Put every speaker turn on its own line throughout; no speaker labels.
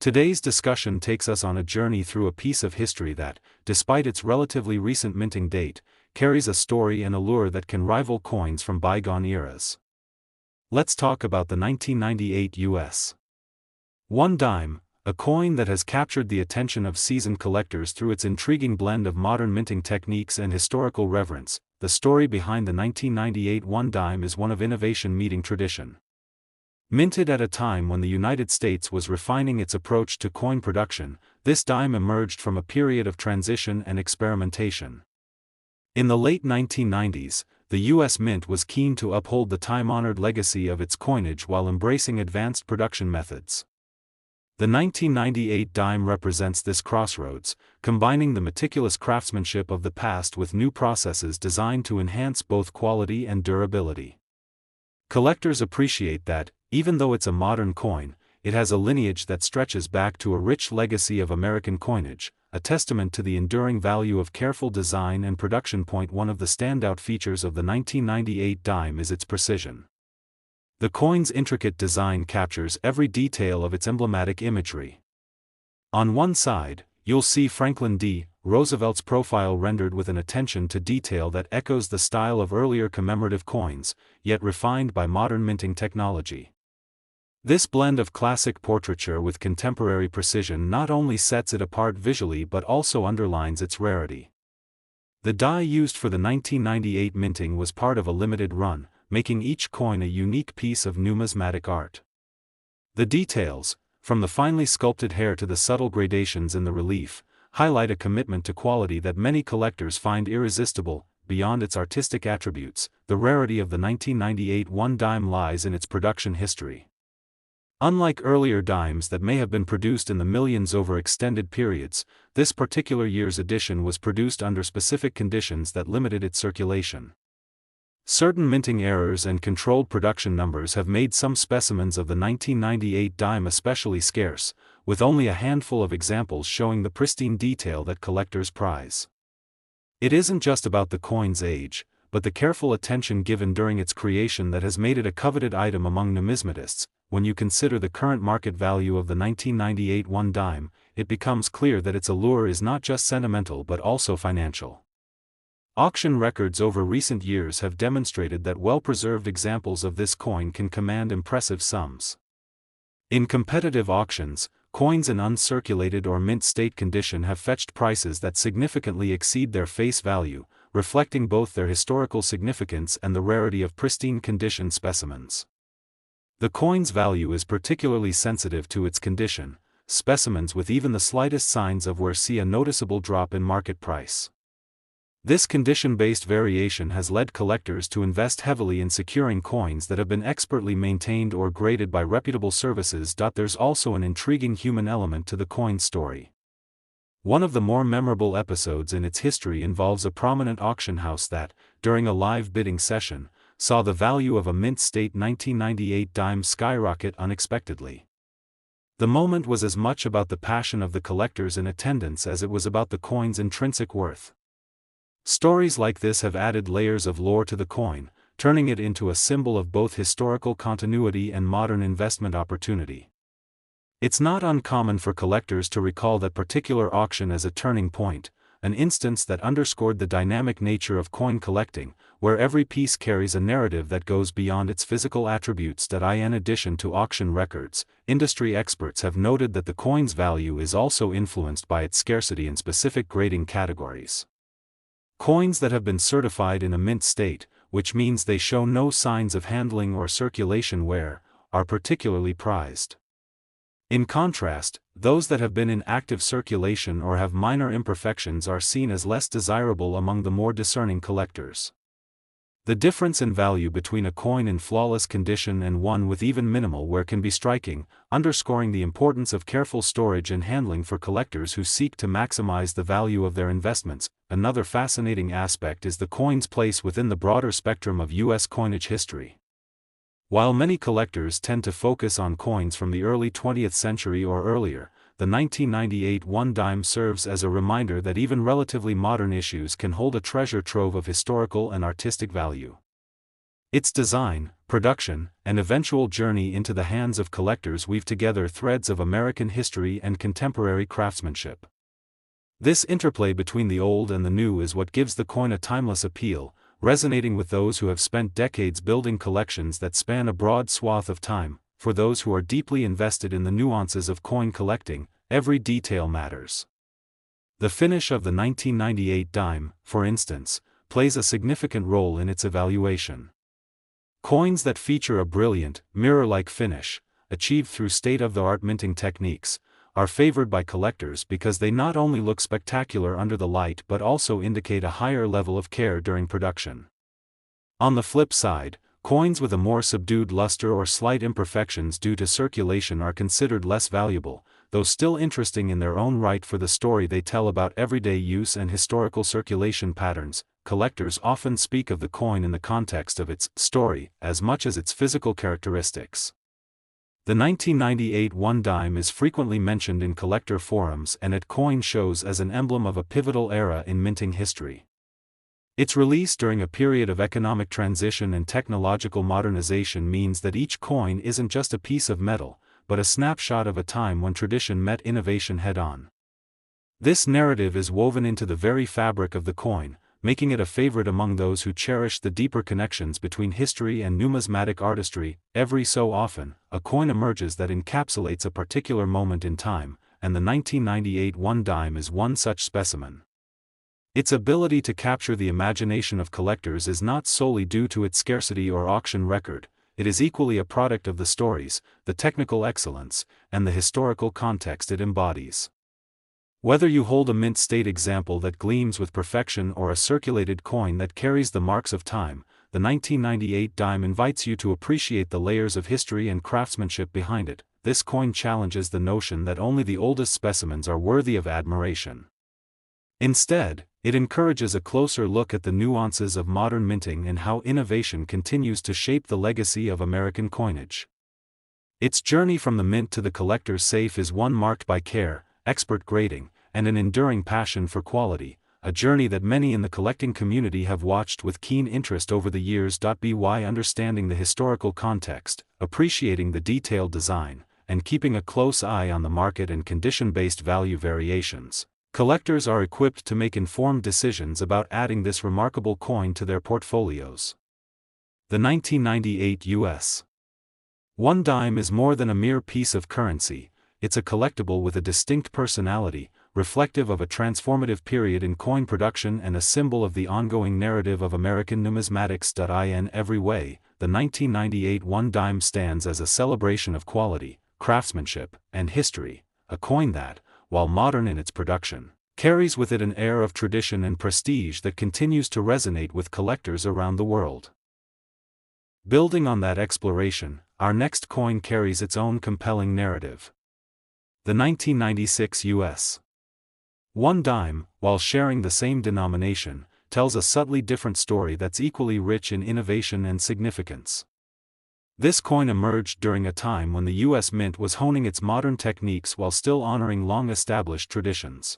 Today's discussion takes us on a journey through a piece of history that, despite its relatively recent minting date, carries a story and allure that can rival coins from bygone eras. Let's talk about the 1998 U.S. 1 dime, a coin that has captured the attention of seasoned collectors through its intriguing blend of modern minting techniques and historical reverence. The story behind the 1998 1 dime is one of innovation meeting tradition. Minted at a time when the United States was refining its approach to coin production, this dime emerged from a period of transition and experimentation. In the late 1990s, the U.S. Mint was keen to uphold the time-honored legacy of its coinage while embracing advanced production methods. The 1998 dime represents this crossroads, combining the meticulous craftsmanship of the past with new processes designed to enhance both quality and durability. Collectors appreciate that, even though it's a modern coin, it has a lineage that stretches back to a rich legacy of American coinage, a testament to the enduring value of careful design and production. One of the standout features of the 1998 dime is its precision. The coin's intricate design captures every detail of its emblematic imagery. On one side, you'll see Franklin D. Roosevelt's profile rendered with an attention to detail that echoes the style of earlier commemorative coins, yet refined by modern minting technology. This blend of classic portraiture with contemporary precision not only sets it apart visually but also underlines its rarity. The die used for the 1998 minting was part of a limited run, making each coin a unique piece of numismatic art. The details, from the finely sculpted hair to the subtle gradations in the relief, highlight a commitment to quality that many collectors find irresistible. Beyond its artistic attributes, the rarity of the 1998 1 dime lies in its production history. Unlike earlier dimes that may have been produced in the millions over extended periods, this particular year's edition was produced under specific conditions that limited its circulation. Certain minting errors and controlled production numbers have made some specimens of the 1998 dime especially scarce, with only a handful of examples showing the pristine detail that collectors prize. It isn't just about the coin's age, but the careful attention given during its creation that has made it a coveted item among numismatists. When you consider the current market value of the 1998 1 dime, it becomes clear that its allure is not just sentimental but also financial. Auction records over recent years have demonstrated that well-preserved examples of this coin can command impressive sums. In competitive auctions, coins in uncirculated or mint state condition have fetched prices that significantly exceed their face value, reflecting both their historical significance and the rarity of pristine condition specimens. The coin's value is particularly sensitive to its condition. Specimens with even the slightest signs of wear see a noticeable drop in market price. This condition-based variation has led collectors to invest heavily in securing coins that have been expertly maintained or graded by reputable services. There's also an intriguing human element to the coin's story. One of the more memorable episodes in its history involves a prominent auction house that, during a live bidding session, saw the value of a mint state 1998 dime skyrocket unexpectedly. The moment was as much about the passion of the collectors in attendance as it was about the coin's intrinsic worth. Stories like this have added layers of lore to the coin, turning it into a symbol of both historical continuity and modern investment opportunity. It's not uncommon for collectors to recall that particular auction as a turning point, an instance that underscored the dynamic nature of coin collecting, where every piece carries a narrative that goes beyond its physical attributes. In addition to auction records, industry experts have noted that the coin's value is also influenced by its scarcity in specific grading categories. Coins that have been certified in a mint state, which means they show no signs of handling or circulation wear, are particularly prized. In contrast, those that have been in active circulation or have minor imperfections are seen as less desirable among the more discerning collectors. The difference in value between a coin in flawless condition and one with even minimal wear can be striking, underscoring the importance of careful storage and handling for collectors who seek to maximize the value of their investments. Another fascinating aspect is the coin's place within the broader spectrum of U.S. coinage history. While many collectors tend to focus on coins from the early 20th century or earlier, the 1998 1 dime serves as a reminder that even relatively modern issues can hold a treasure trove of historical and artistic value. Its design, production, and eventual journey into the hands of collectors weave together threads of American history and contemporary craftsmanship. This interplay between the old and the new is what gives the coin a timeless appeal, resonating with those who have spent decades building collections that span a broad swath of time. For those who are deeply invested in the nuances of coin collecting, every detail matters. The finish of the 1998 dime, for instance, plays a significant role in its evaluation. Coins that feature a brilliant, mirror-like finish, achieved through state-of-the-art minting techniques, are favored by collectors because they not only look spectacular under the light but also indicate a higher level of care during production. On the flip side, coins with a more subdued luster or slight imperfections due to circulation are considered less valuable, though still interesting in their own right for the story they tell about everyday use and historical circulation patterns. Collectors often speak of the coin in the context of its story as much as its physical characteristics. The 1998 one dime is frequently mentioned in collector forums and at coin shows as an emblem of a pivotal era in minting history. Its release during a period of economic transition and technological modernization means that each coin isn't just a piece of metal, but a snapshot of a time when tradition met innovation head-on. This narrative is woven into the very fabric of the coin, making it a favorite among those who cherish the deeper connections between history and numismatic artistry. Every so often, a coin emerges that encapsulates a particular moment in time, and the 1998 one dime is one such specimen. Its ability to capture the imagination of collectors is not solely due to its scarcity or auction record, it is equally a product of the stories, the technical excellence, and the historical context it embodies. Whether you hold a mint state example that gleams with perfection or a circulated coin that carries the marks of time, the 1998 dime invites you to appreciate the layers of history and craftsmanship behind it. This coin challenges the notion that only the oldest specimens are worthy of admiration. Instead, it encourages a closer look at the nuances of modern minting and how innovation continues to shape the legacy of American coinage. Its journey from the mint to the collector's safe is one marked by care, expert grading, and an enduring passion for quality, a journey that many in the collecting community have watched with keen interest over the years. By understanding the historical context, appreciating the detailed design, and keeping a close eye on the market and condition-based value variations, collectors are equipped to make informed decisions about adding this remarkable coin to their portfolios. The 1998 U.S. one dime is more than a mere piece of currency, it's a collectible with a distinct personality, reflective of a transformative period in coin production and a symbol of the ongoing narrative of American numismatics. In every way, the 1998 one dime stands as a celebration of quality, craftsmanship, and history, a coin that, while modern in its production, carries with it an air of tradition and prestige that continues to resonate with collectors around the world. Building on that exploration, our next coin carries its own compelling narrative. The 1996 U.S. one dime, while sharing the same denomination, tells a subtly different story that's equally rich in innovation and significance. This coin emerged during a time when the U.S. Mint was honing its modern techniques while still honoring long-established traditions.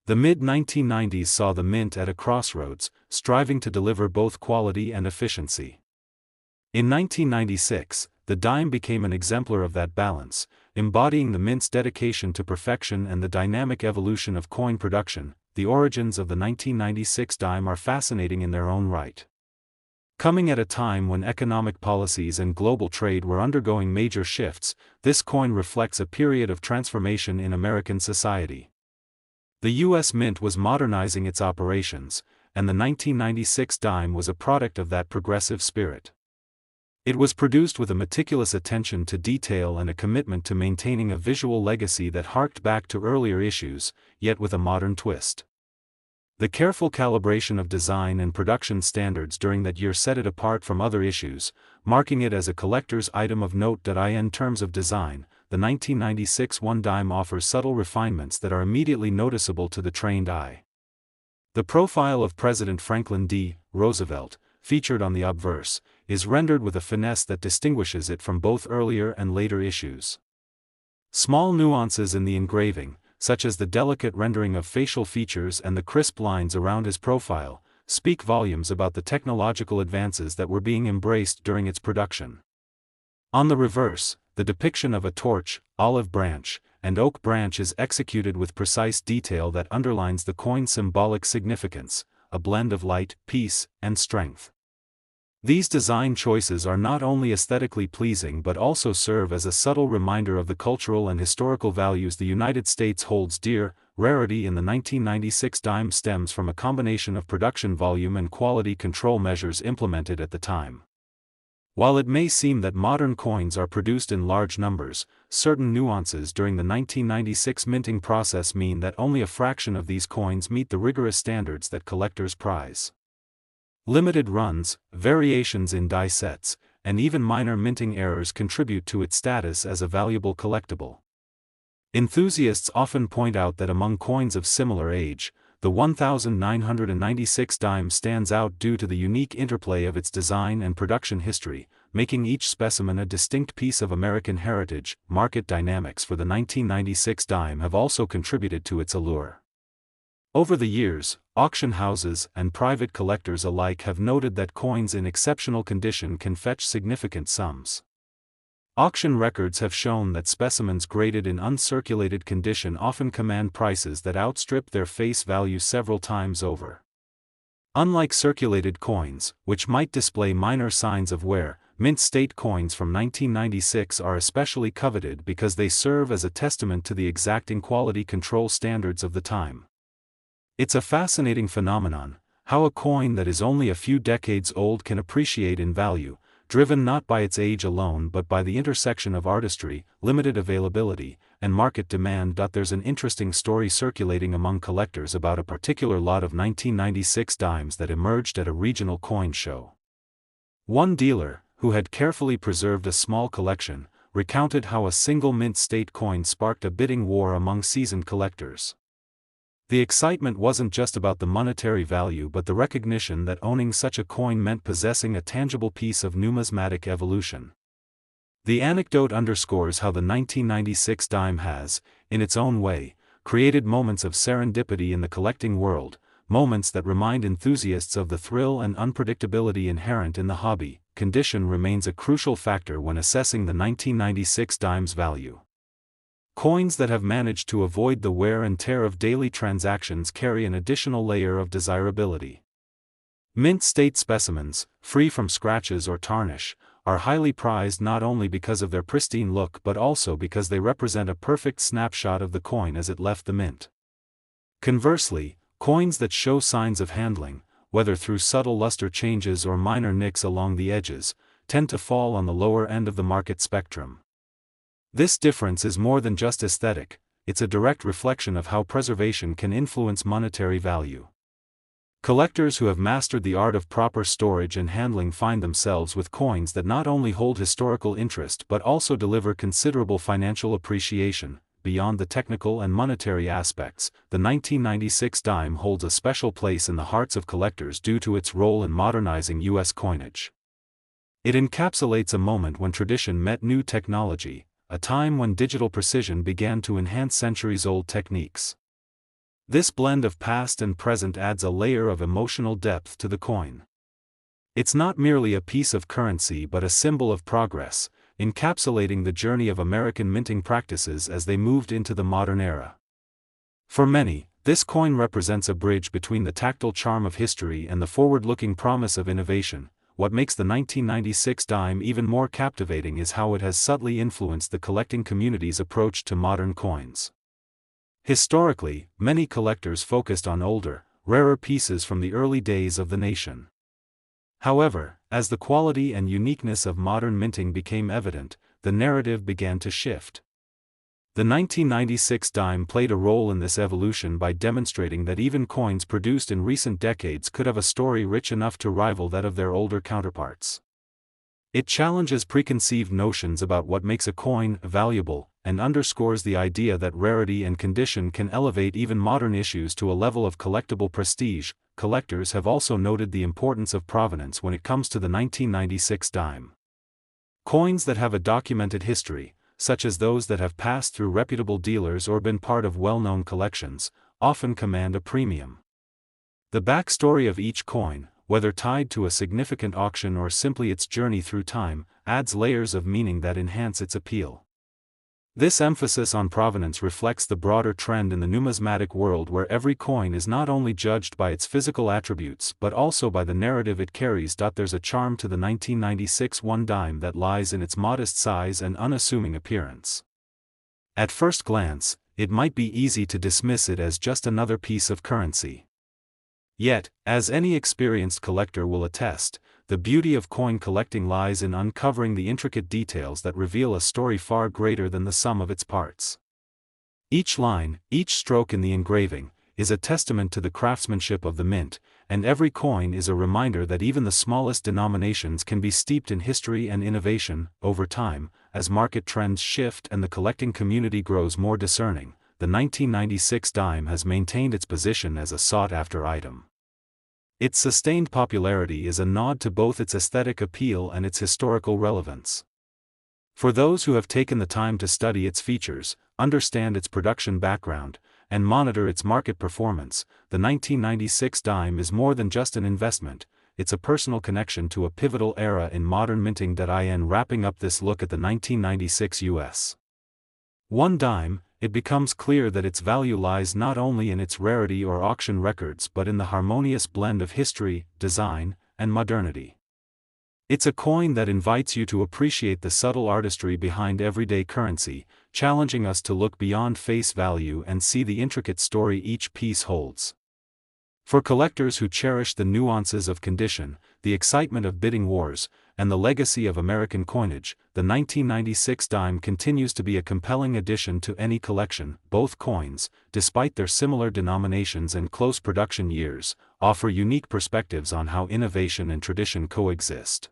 The mid-1990s saw the Mint at a crossroads, striving to deliver both quality and efficiency. In 1996, the dime became an exemplar of that balance, embodying the Mint's dedication to perfection and the dynamic evolution of coin production. The origins of the 1996 dime are fascinating in their own right. Coming at a time when economic policies and global trade were undergoing major shifts, this coin reflects a period of transformation in American society. The U.S. Mint was modernizing its operations, and the 1996 dime was a product of that progressive spirit. It was produced with a meticulous attention to detail and a commitment to maintaining a visual legacy that harked back to earlier issues, yet with a modern twist. The careful calibration of design and production standards during that year set it apart from other issues, marking it as a collector's item of note. In terms of design, the 1996 one dime offers subtle refinements that are immediately noticeable to the trained eye. The profile of President Franklin D. Roosevelt, featured on the obverse, is rendered with a finesse that distinguishes it from both earlier and later issues. Small nuances in the engraving, such as the delicate rendering of facial features and the crisp lines around his profile, speak volumes about the technological advances that were being embraced during its production. On the reverse, the depiction of a torch, olive branch, and oak branch is executed with precise detail that underlines the coin's symbolic significance, a blend of light, peace, and strength. These design choices are not only aesthetically pleasing but also serve as a subtle reminder of the cultural and historical values the United States holds dear. Rarity in the 1996 dime stems from a combination of production volume and quality control measures implemented at the time. While it may seem that modern coins are produced in large numbers, certain nuances during the 1996 minting process mean that only a fraction of these coins meet the rigorous standards that collectors prize. Limited runs, variations in die sets, and even minor minting errors contribute to its status as a valuable collectible. Enthusiasts often point out that among coins of similar age, the 1996 dime stands out due to the unique interplay of its design and production history, making each specimen a distinct piece of American heritage. Market dynamics for the 1996 dime have also contributed to its allure. Over the years, auction houses and private collectors alike have noted that coins in exceptional condition can fetch significant sums. Auction records have shown that specimens graded in uncirculated condition often command prices that outstrip their face value several times over. Unlike circulated coins, which might display minor signs of wear, mint state coins from 1996 are especially coveted because they serve as a testament to the exacting quality control standards of the time. It's a fascinating phenomenon, how a coin that is only a few decades old can appreciate in value, driven not by its age alone but by the intersection of artistry, limited availability, and market demand. There's an interesting story circulating among collectors about a particular lot of 1996 dimes that emerged at a regional coin show. One dealer, who had carefully preserved a small collection, recounted how a single mint state coin sparked a bidding war among seasoned collectors. The excitement wasn't just about the monetary value but the recognition that owning such a coin meant possessing a tangible piece of numismatic evolution. The anecdote underscores how the 1996 dime has, in its own way, created moments of serendipity in the collecting world, moments that remind enthusiasts of the thrill and unpredictability inherent in the hobby. Condition remains a crucial factor when assessing the 1996 dime's value. Coins that have managed to avoid the wear and tear of daily transactions carry an additional layer of desirability. Mint state specimens, free from scratches or tarnish, are highly prized not only because of their pristine look but also because they represent a perfect snapshot of the coin as it left the mint. Conversely, coins that show signs of handling, whether through subtle luster changes or minor nicks along the edges, tend to fall on the lower end of the market spectrum. This difference is more than just aesthetic, it's a direct reflection of how preservation can influence monetary value. Collectors who have mastered the art of proper storage and handling find themselves with coins that not only hold historical interest but also deliver considerable financial appreciation. Beyond the technical and monetary aspects, the 1996 dime holds a special place in the hearts of collectors due to its role in modernizing U.S. coinage. It encapsulates a moment when tradition met new technology, a time when digital precision began to enhance centuries-old techniques. This blend of past and present adds a layer of emotional depth to the coin. It's not merely a piece of currency but a symbol of progress, encapsulating the journey of American minting practices as they moved into the modern era. For many, this coin represents a bridge between the tactile charm of history and the forward-looking promise of innovation. What makes the 1996 dime even more captivating is how it has subtly influenced the collecting community's approach to modern coins. Historically, many collectors focused on older, rarer pieces from the early days of the nation. However, as the quality and uniqueness of modern minting became evident, the narrative began to shift. The 1996 dime played a role in this evolution by demonstrating that even coins produced in recent decades could have a story rich enough to rival that of their older counterparts. It challenges preconceived notions about what makes a coin valuable, and underscores the idea that rarity and condition can elevate even modern issues to a level of collectible prestige. Collectors have also noted the importance of provenance when it comes to the 1996 dime. Coins that have a documented history, such as those that have passed through reputable dealers or been part of well-known collections, often command a premium. The backstory of each coin, whether tied to a significant auction or simply its journey through time, adds layers of meaning that enhance its appeal. This emphasis on provenance reflects the broader trend in the numismatic world where every coin is not only judged by its physical attributes but also by the narrative it carries. There's a charm to the 1996 one dime that lies in its modest size and unassuming appearance. At first glance, it might be easy to dismiss it as just another piece of currency. Yet, as any experienced collector will attest, the beauty of coin collecting lies in uncovering the intricate details that reveal a story far greater than the sum of its parts. Each line, each stroke in the engraving, is a testament to the craftsmanship of the mint, and every coin is a reminder that even the smallest denominations can be steeped in history and innovation. Over time, as market trends shift and the collecting community grows more discerning, the 1996 dime has maintained its position as a sought-after item. Its sustained popularity is a nod to both its aesthetic appeal and its historical relevance. For those who have taken the time to study its features, understand its production background, and monitor its market performance, the 1996 dime is more than just an investment, it's a personal connection to a pivotal era in modern minting. Wrapping up this look at the 1996 US one dime, it becomes clear that its value lies not only in its rarity or auction records but in the harmonious blend of history, design, and modernity. It's a coin that invites you to appreciate the subtle artistry behind everyday currency, challenging us to look beyond face value and see the intricate story each piece holds. For collectors who cherish the nuances of condition, the excitement of bidding wars, and the legacy of American coinage, the 1996 dime continues to be a compelling addition to any collection. Both coins, despite their similar denominations and close production years, offer unique perspectives on how innovation and tradition coexist.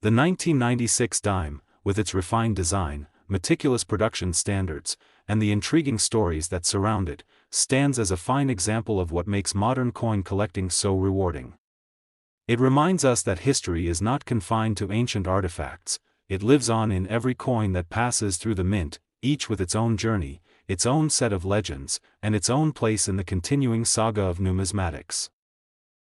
The 1996 dime, with its refined design, meticulous production standards, and the intriguing stories that surround it, stands as a fine example of what makes modern coin collecting so rewarding. It reminds us that history is not confined to ancient artifacts, it lives on in every coin that passes through the mint, each with its own journey, its own set of legends, and its own place in the continuing saga of numismatics.